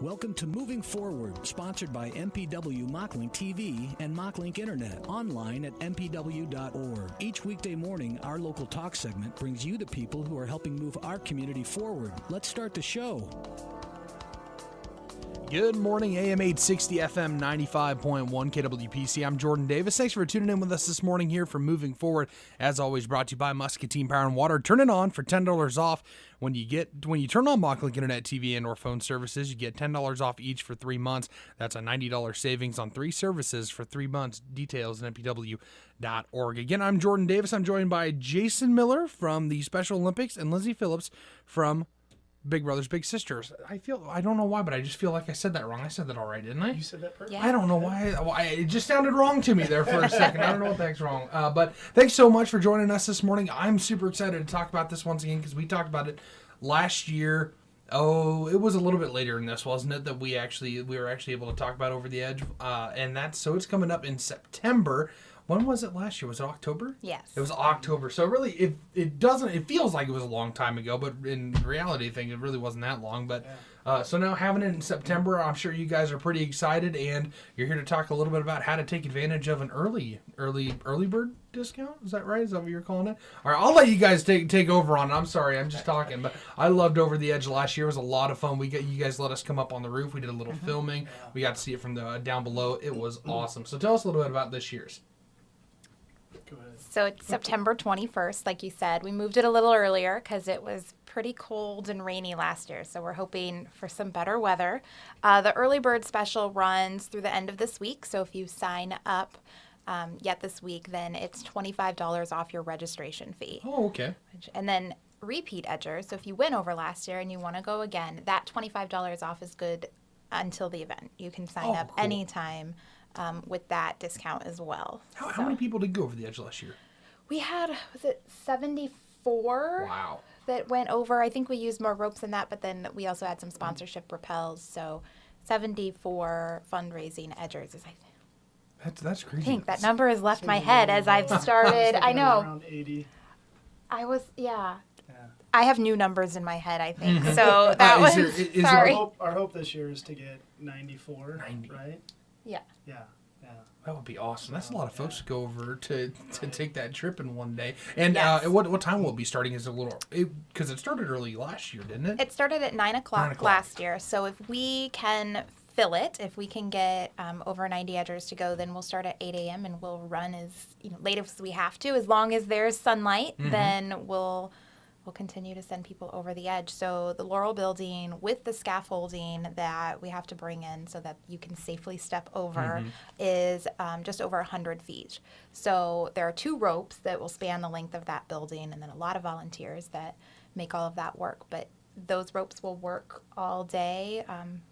Welcome to Moving Forward, sponsored by MPW Mocklink TV and Mocklink Internet, online at mpw.org. Each weekday morning, our local talk segment brings you the people who are helping move our community forward. Let's start the show. Good morning, AM 860, FM 95.1, KWPC. I'm Jordan Davis. Thanks for tuning in with us this morning here for Moving Forward. As always, brought to you by Muscatine Power and Water. Turn it on for $10 off. When you turn on Mocklink Internet TV and or phone services, you get $10 off each for 3 months. That's a $90 savings on 3 services for 3 months. Details at mpw.org. Again, I'm Jordan Davis. I'm joined by Jason Miller from the Special Olympics and Lindsay Phillips from Big Brothers Big Sisters. I don't know why, but I just feel like I said that wrong. I said that all right, didn't I? You said that perfectly. Yeah. I don't know why. It just sounded wrong to me there for a second. I don't know what the heck's wrong. But thanks so much for joining us this morning. I'm super excited to talk about this once again because we talked about it last year. Oh, it was a little bit later in this, wasn't it, that we were actually able to talk about Over the Edge. So it's coming up in September. When was it last year? Was it October? Yes. It was October. So really, it feels like it was a long time ago, but in reality, I think it really wasn't that long. But so now having it in September, I'm sure you guys are pretty excited, and you're here to talk a little bit about how to take advantage of an early bird discount. Is that right? Is that what you're calling it? All right, I'll let you guys take over on it. I'm sorry, I'm just talking, but I loved Over the Edge last year. It was a lot of fun. You guys let us come up on the roof. We did a little filming. We got to see it from the down below. It was awesome. So tell us a little bit about this year's. Go ahead. So it's September 21st, like you said. We moved it a little earlier because it was pretty cold and rainy last year. So we're hoping for some better weather. The early bird special runs through the end of this week. So if you sign up yet this week, then it's $25 off your registration fee. Oh, okay. And then repeat edgers. So if you went over last year and you want to go again, that $25 off is good until the event. You can sign up cool. anytime. With that discount as well. How many people did go over the edge last year? We had, 74? Wow. That went over. I think we used more ropes than that, but then we also had some sponsorship rappels. So 74 fundraising edgers. That's crazy. I think that number has left my head as I've started. I know. Around 80. Yeah. Yeah. I have new numbers in my head, I think. So that was, sorry. Our hope this year is to get 94, 90. right? Yeah. Yeah. That would be awesome. That's a lot of folks to go over to take that trip in one day. And Yes. What time will it be starting? Is because it started early last year, didn't it? It started at 9 o'clock last year. So if we can fill it, if we can get over 90 edgers to go, then we'll start at 8 a.m. and we'll run as late as we have to. As long as there's sunlight, then we'll continue to send people over the edge. So the Laurel Building with the scaffolding that we have to bring in so that you can safely step over is just over 100 feet. So there are 2 ropes that will span the length of that building and then a lot of volunteers that make all of that work. But those ropes will work all day,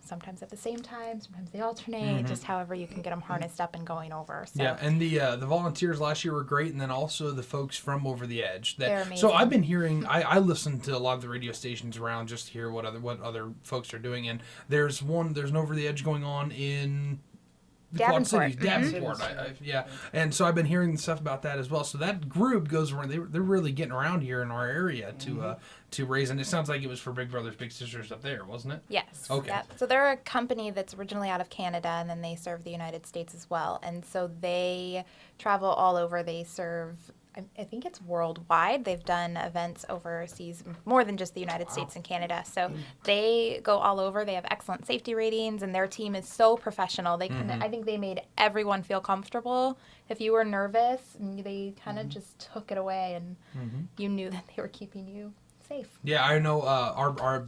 sometimes at the same time, sometimes they alternate, just however you can get them harnessed up and going over. So. Yeah, and the volunteers last year were great, and then also the folks from Over the Edge. They're amazing. So I've been hearing, I listen to a lot of the radio stations around just to hear what other folks are doing, and there's an Over the Edge going on in the Quad Cities, Davenport. Yeah, and so I've been hearing stuff about that as well. So that group goes around. They're really getting around here in our area to raise, and it sounds like it was for Big Brothers Big Sisters up there, wasn't it? Yes. Okay. Yep. So they're a company that's originally out of Canada, and then they serve the United States as well. And so they travel all over. They serve, I think it's worldwide. They've done events overseas, more than just the United States and Canada. So they go all over. They have excellent safety ratings, and their team is so professional. They I think they made everyone feel comfortable. If you were nervous, they kind of just took it away, and you knew that they were keeping you safe. Yeah, I know our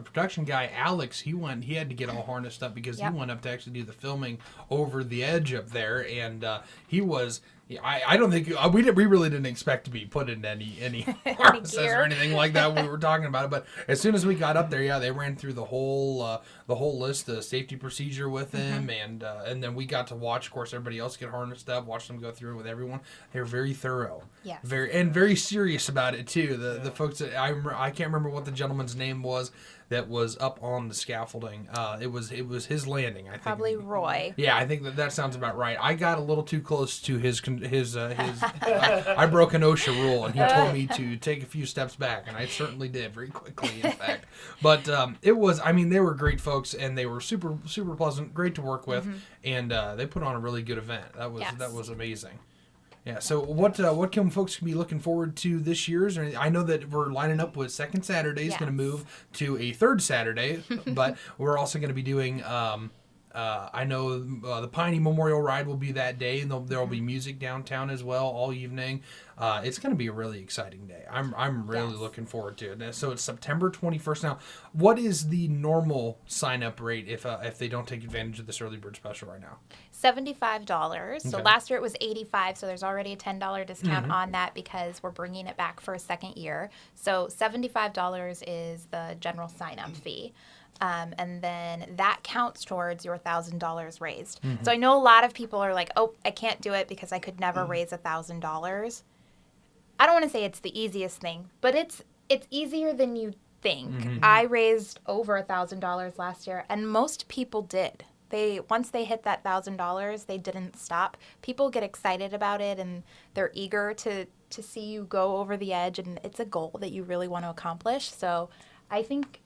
production guy, Alex, he had to get all harnessed up because he went up to actually do the filming Over the Edge up there, and he was... I don't think we really didn't expect to be put in any harnesses or anything like that when we were talking about it. But as soon as we got up there, they ran through the whole list, the safety procedure with him, and then we got to watch, of course, everybody else get harnessed up, watch them go through it with everyone. They were very thorough, very serious about it too. The folks that I can't remember what the gentleman's name was that was up on the scaffolding. It was his landing, I think. Probably Roy. Yeah, I think that sounds about right. I got a little too close to his his I broke an OSHA rule, and he told me to take a few steps back, and I certainly did very quickly, in fact. But it was, I mean, they were great folks, and they were super pleasant, great to work with, and they put on a really good event. That was amazing. Yeah. So what can folks be looking forward to this year's? I know that we're lining up with second Saturday is going to move to a third Saturday, but we're also going to be doing. I know the Piney Memorial Ride will be that day, and there will be music downtown as well all evening. It's going to be a really exciting day. I'm really looking forward to it. So it's September 21st. Now, what is the normal sign-up rate if they don't take advantage of this early bird special right now? $75. So last year it was $85. So there's already a $10 discount on that because we're bringing it back for a second year. So $75 is the general sign-up fee. And then that counts towards your $1,000 raised. So I know a lot of people are like, oh, I can't do it because I could never raise $1,000. I don't want to say it's the easiest thing, but it's easier than you think. I raised over $1,000 last year, and most people did. Once they hit that $1,000, they didn't stop. People get excited about it, and they're eager to see you go over the edge, and it's a goal that you really want to accomplish. So I think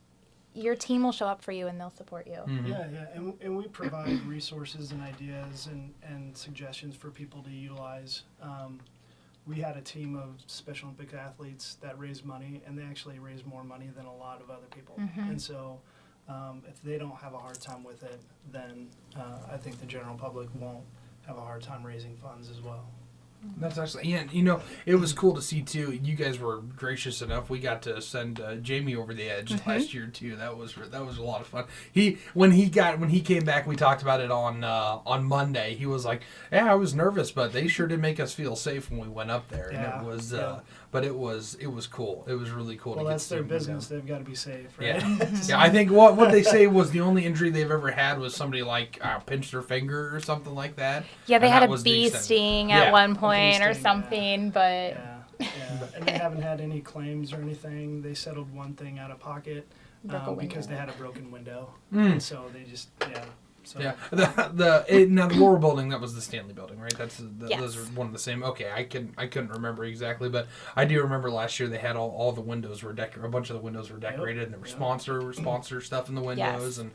your team will show up for you and they'll support you. Yeah, and we provide resources and ideas and suggestions for people to utilize. We had a team of Special Olympic athletes that raised money, and they actually raised more money than a lot of other people. And so if they don't have a hard time with it, then I think the general public won't have a hard time raising funds as well. That's actually, and it was cool to see too. You guys were gracious enough. We got to send Jamie over the edge last year too. That was a lot of fun. When he came back, we talked about it on Monday. He was like, "Yeah, I was nervous, but they sure did make us feel safe when we went up there." Yeah. And it was, but it was cool. It was really cool. Well, to that's get their business. They've got to be safe, right? Yeah, yeah. I think what they say was the only injury they've ever had was somebody like pinched their finger or something like that. Yeah, they had a bee sting at one point or something, but and they haven't had any claims or anything. They settled one thing out of pocket because they had a broken window, and so they just So, yeah, now the lower building, that was the Stanley building, right? Those are one of the same. Okay, I couldn't remember exactly, but I do remember last year they had all the windows were a bunch of the windows were decorated, and there were sponsor stuff in the windows, and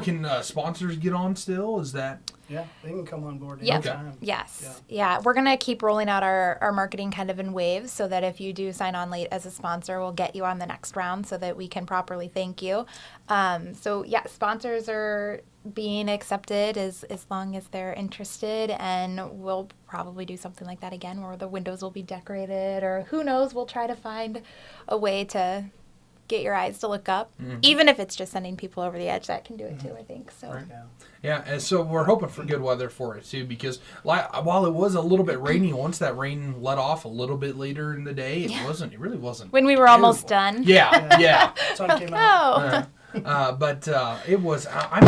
can sponsors get on still? Is that? Yeah, they can come on board anytime. Yes. Yeah, we're going to keep rolling out our marketing kind of in waves so that if you do sign on late as a sponsor, we'll get you on the next round so that we can properly thank you. Sponsors are being accepted as long as they're interested, and we'll probably do something like that again where the windows will be decorated, or who knows, we'll try to find a way to get your eyes to look up. Even if it's just sending people over the edge, that can do it too, I think. So. Right. Yeah, and so we're hoping for good weather for it too, because while it was a little bit rainy, once that rain let off a little bit later in the day, it really wasn't. When we were almost done. Yeah. Sun came out. But it was. I'm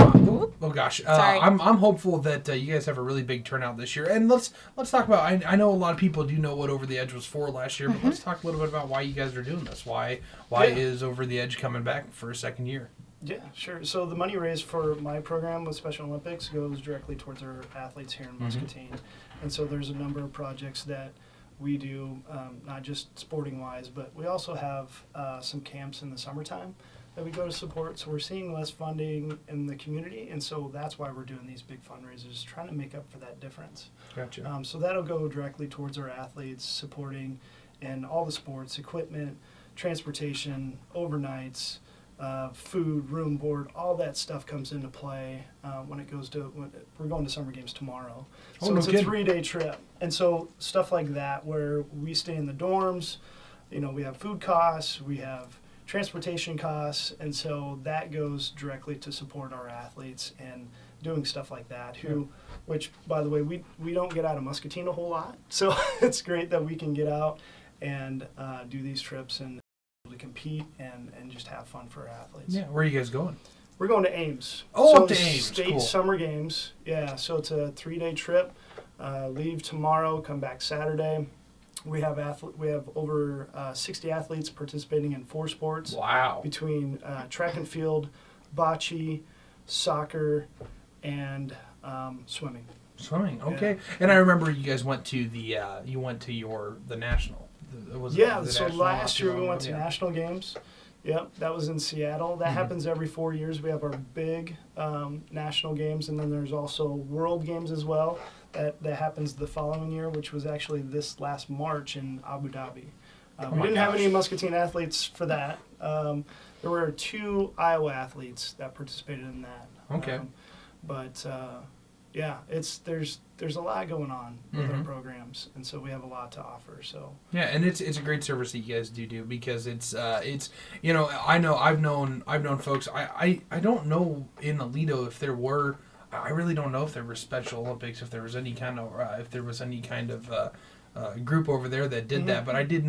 hopeful that you guys have a really big turnout this year. And let's talk about. I know a lot of people do know what Over the Edge was for last year, but let's talk a little bit about why you guys are doing this. Why is Over the Edge coming back for a second year? Yeah, sure. So the money raised for my program with Special Olympics goes directly towards our athletes here in Muscatine, and so there's a number of projects that we do, not just sporting wise, but we also have some camps in the summertime that we go to support. So we're seeing less funding in the community, and so that's why we're doing these big fundraisers, trying to make up for that difference. Gotcha. So that'll go directly towards our athletes, supporting in all the sports, equipment, transportation, overnights, food, room, board, all that stuff comes into play when we're going to summer games tomorrow. So it's a 3-day trip. And so stuff like that where we stay in the dorms, we have food costs, we have transportation costs, and so that goes directly to support our athletes and doing stuff like that, which, by the way, we don't get out of Muscatine a whole lot. So it's great that we can get out and do these trips and to compete and just have fun for our athletes. Yeah, where are you guys going? We're going to Ames. Up to Ames. State cool. Summer Games. Yeah, so it's a 3-day trip. Leave tomorrow, come back Saturday. We have over 60 athletes participating in 4 sports. Wow. Between track and field, bocce, soccer, and swimming. Swimming, okay. Yeah. And I remember you guys went to the national. So last year we went to national games. Yep, that was in Seattle. That happens every 4 years. We have our big national games, and then there's also world games as well. That happens the following year, which was actually this last March in Abu Dhabi. We didn't have any Muscatine athletes for that. There were 2 Iowa athletes that participated in that. Okay. Yeah, there's a lot going on with our programs, and so we have a lot to offer. So yeah, and it's a great service that you guys do because it's you know, I know I've known folks. I don't know in Aledo if there were. I really don't know if there were Special Olympics, if there was any kind of group over there that did that, but I did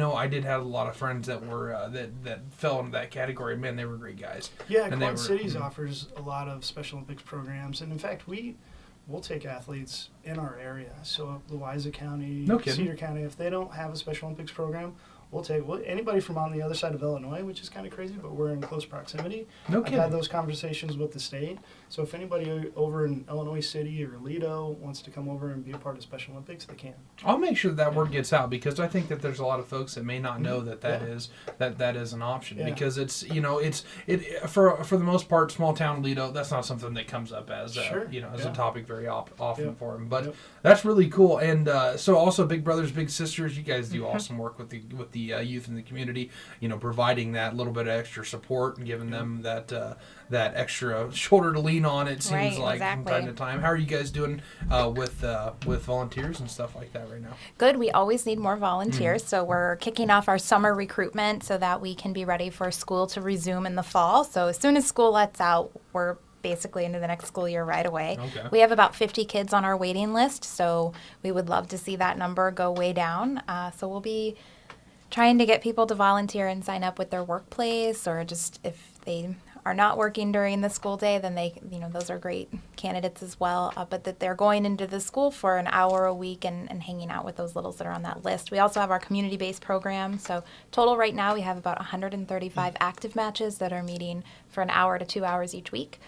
have a lot of friends that were that fell into that category. Man, they were great guys. Yeah, and Quad Cities offers a lot of Special Olympics programs, and in fact, we'll take athletes in our area. So Louisa County, Cedar County, if they don't have a Special Olympics program, we'll take anybody from on the other side of Illinois, which is kind of crazy, but we're in close proximity. I've had those conversations with the state. So if anybody over in Illinois City or Aledo wants to come over and be a part of Special Olympics, they can. I'll make sure that word gets out because I think that there's a lot of folks that may not know that is an option because it's for the most part, small town Aledo, that's not something that comes up as a topic very often for them. But that's really cool. And so also Big Brothers Big Sisters, you guys do awesome work with the youth in the community, providing that little bit of extra support and giving them that extra shoulder to lean on, it seems from time to time. How are you guys doing with volunteers and stuff like that right now? Good. We always need more volunteers, so we're kicking off our summer recruitment so that we can be ready for school to resume in the fall. So as soon as school lets out, we're basically into the next school year right away. Okay. We have about 50 kids on our waiting list, so we would love to see that number go way down. So we'll be trying to get people to volunteer and sign up with their workplace, or just if they are not working during the school day, then they, those are great candidates as well. But that they're going into the school for an hour a week and hanging out with those littles that are on that list. We also have our community-based program. So total right now we have about 135 active matches that are meeting for an hour to 2 hours each week.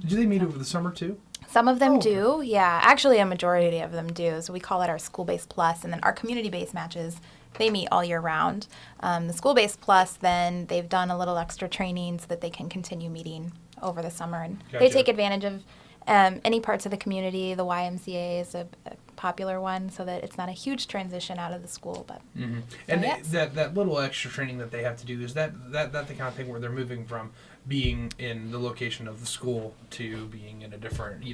Do they meet over the summer too? Some of them do, yeah. Actually, a majority of them do. So we call it our school-based plus, and then our community-based matches, they meet all year round. The school-based plus, then they've done a little extra training so that they can continue meeting over the summer. And they take advantage of any parts of the community. The YMCA is a popular one, so that it's not a huge transition out of the school. But and that little extra training that they have to do, is that the kind of thing where they're moving from being in the location of the school to being in a different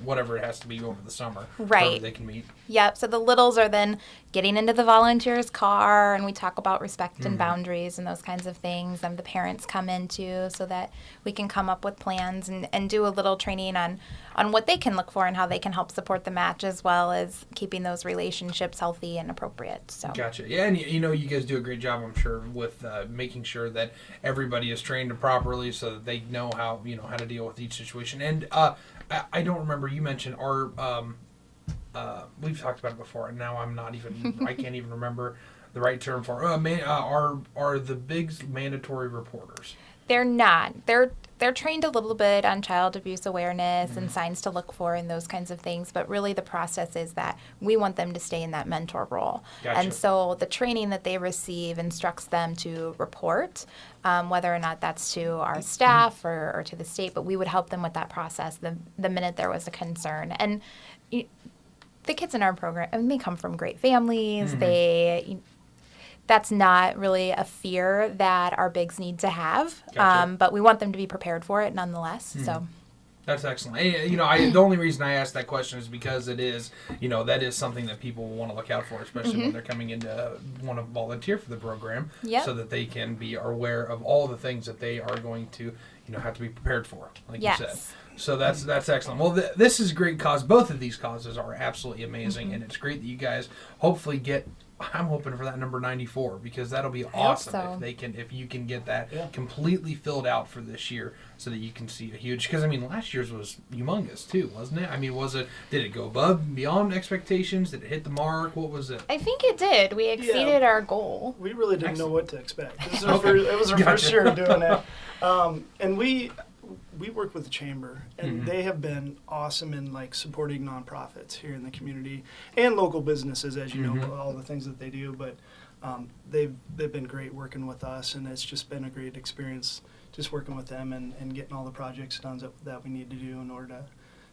whatever it has to be over the summer, right? They can meet. Yep. So the littles are then getting into the volunteers' car, and we talk about respect and boundaries and those kinds of things. And the parents come in too, so that we can come up with plans and do a little training on what they can look for and how they can help support the match, as well as keeping those relationships healthy and appropriate. So gotcha. Yeah, and you guys do a great job, I'm sure, with making sure that everybody is trained properly, so that they know how to deal with each situation. And I don't remember, you mentioned our we've talked about it before, and now I can't even remember the right term for it. Are the Bigs mandatory reporters? They're not. They're trained a little bit on child abuse awareness and signs to look for and those kinds of things, but really the process is that we want them to stay in that mentor role. Gotcha. And so the training that they receive instructs them to report, whether or not that's to our staff or to the state, but we would help them with that process the minute there was a concern. And the kids in our program, they come from great families. That's not really a fear that our bigs need to have, gotcha. But we want them to be prepared for it nonetheless. So that's excellent. The only reason I asked that question is because it is, that is something that people want to look out for, especially when they're coming in to want to volunteer for the program, so that they can be aware of all the things that they are going to, have to be prepared for, like you said. So that's excellent. Well, this is a great cause. Both of these causes are absolutely amazing, and it's great that you guys hopefully get. I'm hoping for that number 94, because that'll be awesome if you can get that completely filled out for this year, so that you can see a huge. Because last year's was humongous too, wasn't it? Did it go above and beyond expectations? Did it hit the mark? What was it? I think it did. We exceeded our goal. We really didn't know what to expect. It was our first year doing it, and we we work with the chamber, and they have been awesome in like supporting nonprofits here in the community and local businesses, as you know, all the things that they do. But they've been great working with us, and it's just been a great experience just working with them and getting all the projects done that we need to do in order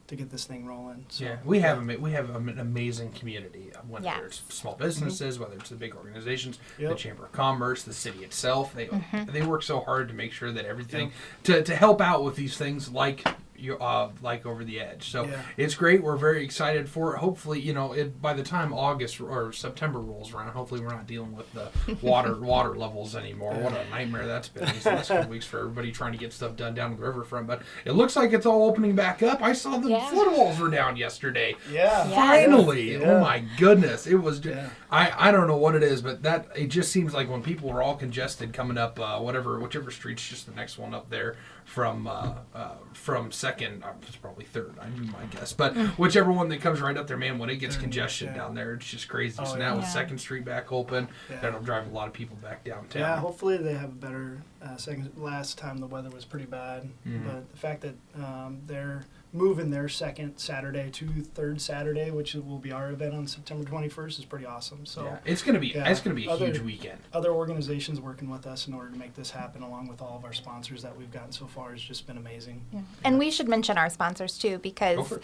to get this thing rolling. So, yeah, we have an amazing community, whether it's small businesses, whether it's the big organizations, the Chamber of Commerce, the city itself. They work so hard to make sure that everything to help out with these things like Over the Edge. So it's great. We're very excited for it. Hopefully, by the time August or September rolls around, hopefully we're not dealing with the water levels anymore. What a nightmare that's been these last couple weeks for everybody trying to get stuff done down the riverfront. But it looks like it's all opening back up. I saw the flood walls were down yesterday. Yeah. Finally. Yeah. Oh my goodness. It was I don't know what it is, but it just seems like when people were all congested coming up whichever street's just the next one up there from Second, it's probably Third, I'd be my guess. But whichever one that comes right up there, man, when it gets congestion down there, it's just crazy. So now with Second Street back open, that'll drive a lot of people back downtown. Yeah, hopefully they have a better last time the weather was pretty bad. But the fact that they're moving their second Saturday to third Saturday, which will be our event on September 21st, is pretty awesome. So it's gonna be a huge weekend. Other organizations working with us in order to make this happen, along with all of our sponsors that we've gotten so far, has just been amazing. Yeah. And we should mention our sponsors too, because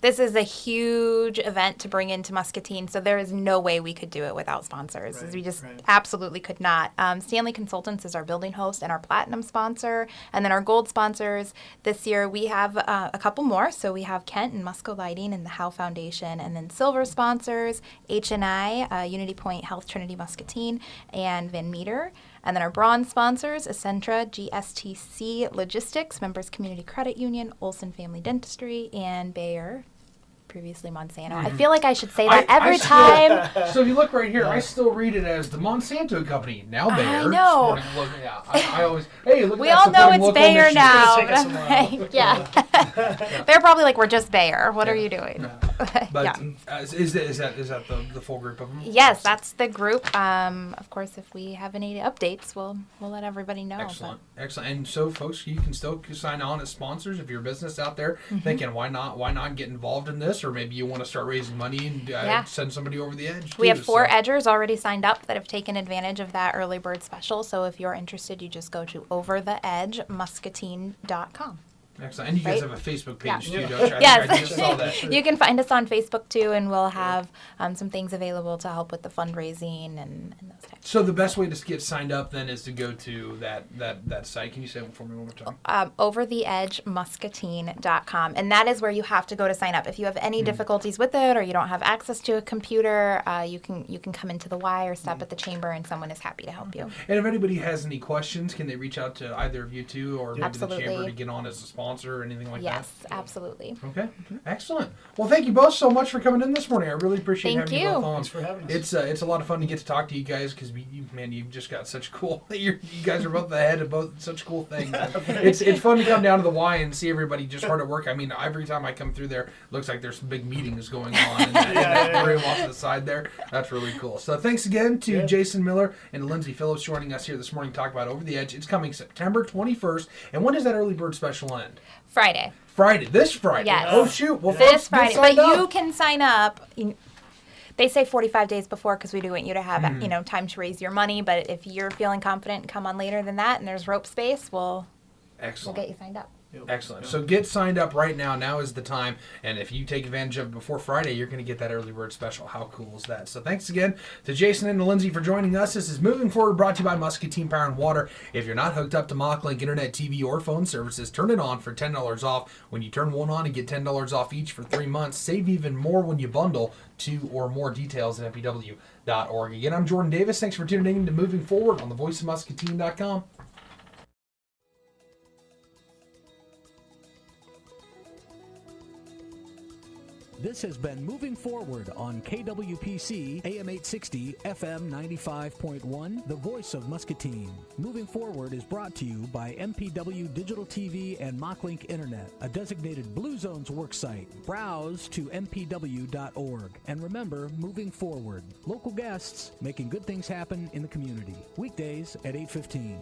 this is a huge event to bring into Muscatine, so there is no way we could do it without sponsors. We just absolutely could not. Stanley Consultants is our building host and our platinum sponsor, and then our gold sponsors this year we have a couple more. So we have Kent and Musco Lighting and the Howe Foundation, and then silver sponsors H&I, Unity Point Health Trinity Muscatine, and Van Meter. And then our bronze sponsors, Essentra, GSTC Logistics, Members Community Credit Union, Olson Family Dentistry, and Bayer, previously Monsanto. I feel like I should say that every time. So if you look right here, I still read it as the Monsanto Company, now Bayer. I know. I always, hey, look at that. We all know it's Bayer now. They're probably like, we're just Bayer. What are you doing? But is that the full group of them? Yes, that's the group. Of course, if we have any updates, we'll let everybody know. Excellent. And so, folks, you can still sign on as sponsors if you're a business out there thinking, why not get involved in this? Or maybe you want to start raising money and send somebody over the edge. We have 4 edgers already signed up that have taken advantage of that early bird special. So if you're interested, you just go to overtheedgemuscatine.com. Excellent. And you guys have a Facebook page too, don't you? Yes. I just saw that. You can find us on Facebook too, and we'll have some things available to help with the fundraising and those types. So the best way to get signed up then is to go to that site. Can you say it for me one more time? Overtheedgemuscatine.com, and that is where you have to go to sign up. If you have any difficulties with it, or you don't have access to a computer, you can come into the Y or stop at the chamber, and someone is happy to help you. And if anybody has any questions, can they reach out to either of you two or maybe the chamber to get on as a sponsor or anything like that? Yes, absolutely. Okay, excellent. Well, thank you both so much for coming in this morning. I really appreciate having you both on. Thanks for having us. It's a lot of fun to get to talk to you guys because you've just got such cool. You guys are both the head of both such cool things. It's fun to come down to the Y and see everybody just hard at work. I mean, every time I come through there, it looks like there's some big meetings going on in that room off to the side there. That's really cool. So thanks again to Jason Miller and Lindsay Phillips joining us here this morning to talk about Over the Edge. It's coming September 21st. And when does that early bird special end? Friday. This Friday. Yes. Oh, shoot. Well, this Friday. But you can sign up. They say 45 days before because we do want you to have time to raise your money. But if you're feeling confident and come on later than that and there's rope space, we'll get you signed up. Excellent. So get signed up right now. Now is the time. And if you take advantage of it before Friday, you're going to get that early bird special. How cool is that? So thanks again to Jason and to Lindsay for joining us. This is Moving Forward, brought to you by Muscatine Power and Water. If you're not hooked up to MockLink Internet, TV, or phone services, turn it on for $10 off. When you turn one on and get $10 off each for 3 months, save even more when you bundle 2 or more. Details at mpw.org. Again, I'm Jordan Davis. Thanks for tuning in to Moving Forward on thevoiceofmuscatine.com. This has been Moving Forward on KWPC AM 860 FM 95.1, the voice of Muscatine. Moving Forward is brought to you by MPW Digital TV and MockLink Internet, a designated Blue Zones worksite. Browse to mpw.org. And remember, Moving Forward, local guests making good things happen in the community. Weekdays at 8:15.